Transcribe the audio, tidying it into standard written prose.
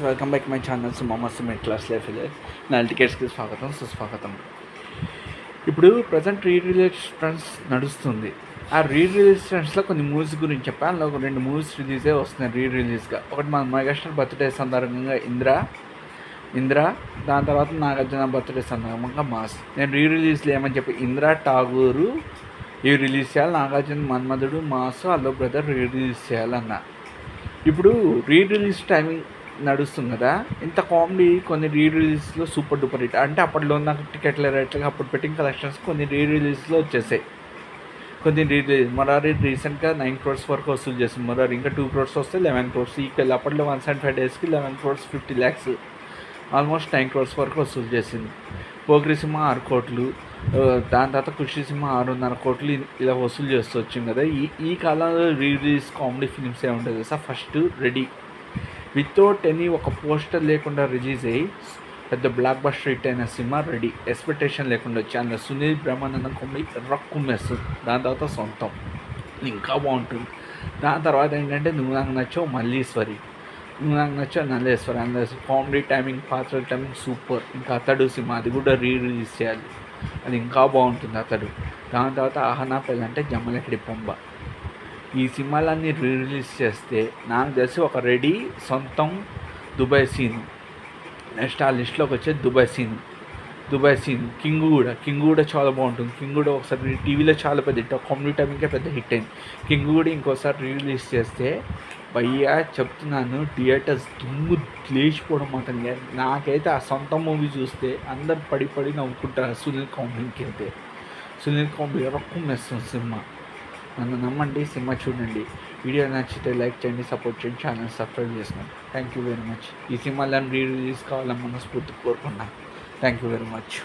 Welcome back my channel Mohammed సుమేట్ class life నా టికెట్స్కి స్వాగతం సుస్వాగతం. ఇప్పుడు ప్రజెంట్ రీ రిలీజ్ ట్రెండ్స్ నడుస్తుంది. ఆ రీ రిలీజ్ ట్రెండ్స్లో కొన్ని మూవీస్ గురించి చెప్పాను. అందులో ఒక 2 మూవీస్ రిలీజే వస్తున్నాయి రీ రిలీజ్గా. ఒకటి మన మెగాస్టార్ బర్త్డే సందర్భంగా ఇంద్ర, దాని తర్వాత నాగార్జున బర్త్డే సందర్భంగా మాస్. నేను రీ రిలీజ్లు ఏమని చెప్పి ఇంద్ర ఠాగూరు ఇవి రిలీజ్ చేయాలి, నాగార్జున మన్మధుడు మాస్ అల్లో బ్రదర్ రీ రిలీజ్ చేయాలన్న. ఇప్పుడు రీ రిలీజ్ టైమింగ్ నడుస్తుంది కదా, ఇంత కామెడీ కొన్ని రీ రిలీజ్లో సూపర్ డూపర్ హిట్. అంటే అప్పట్లో ఉన్న టికెట్ల రేట్లుగా అప్పుడు పెట్టిన కలెక్షన్స్ కొన్ని రీ రిలీజ్లో వచ్చేసాయి. కొన్ని రీ రిలీజ్ మొరారి రీసెంట్గా 9 crores వరకు వసూలు చేసింది. మొరారి ఇంకా 2 crores వస్తే 11 crores. ఈక్వల్ అప్పట్లో 175 daysకి 11 crores 50 lakhs, ఆల్మోస్ట్ 9 crores వరకు వసూలు చేసింది. పోగ్రి సింహ 6 కోట్లు, దాని తర్వాత ఖుషి సింహ 6.5 కోట్లు ఇలా వసూలు చేస్తూ వచ్చింది కదా. ఈ కాలంలో రీ రిలీజ్ కామెడీ ఫిలిమ్స్ ఏముంటుంది sir. First ready without any ఒక పోస్టర్ లేకుండా రిలీజ్ అయ్యి పెద్ద బ్లాక్ బస్టర్ హిట్ అయిన సినిమా రెడీ. ఎక్స్పెక్టేషన్ లేకుండా వచ్చి అందులో సునీల్ బ్రహ్మానందం కామెడీ రక్కుమ్మేస్తుంది. దాని తర్వాత సొంతం ఇంకా బాగుంటుంది. దాని తర్వాత ఏంటంటే నువ్వు నాకు నచ్చావు మల్లీశ్వరి, నువ్వు నాకు నచ్చావు నల్లేశ్వరి. అందులో కామెడీ టైమింగ్, పాత్ర టైమింగ్ సూపర్. ఇంకా అతడు సినిమా అది కూడా రీ రిలీజ్ చేయాలి, అది ఇంకా బాగుంటుంది అతడు. దాని తర్వాత ఆహనా పెళ్ళంటే జమ్మలకిడి పొంబ. ఈ సినిమాలన్నీ రీ రిలీజ్ చేస్తే నాకు తెలిసి ఒక రెడీ, సొంతం, దుబాయ్ సీన్, నెక్స్ట్ ఆ లిస్ట్లోకి వచ్చే దుబాయ్ సీన్, కింగ్ కూడా చాలా బాగుంటుంది. కింగ్ కూడా ఒకసారి టీవీలో చాలా పెద్ద హిట్, కామెడీ టైమింగ్కే పెద్ద హిట్ అయింది. కింగ్ కూడా ఇంకోసారి రీ రిలీజ్ చేస్తే భయ్యా చెప్తున్నాను థియేటర్స్ దుమ్ము లేచిపోవడం మాత్రం. నాకైతే ఆ సొంతం మూవీ చూస్తే అందరు పడి నవ్వుకుంటారు. సునీల్ కామెడీ రొక్కం వేస్తుంది సినిమా. నన్ను నమ్మండి, సినిమా చూడండి. వీడియో నచ్చితే లైక్ చేయండి, సపోర్ట్ చేయండి, ఛానల్ సబ్స్క్రైబ్ చేసుకోండి. Thank you very much. ఈ సినిమాలను రీ రిలీజ్ కావాలని మనస్ఫూర్తి కోరుకున్నాను. Thank you very much.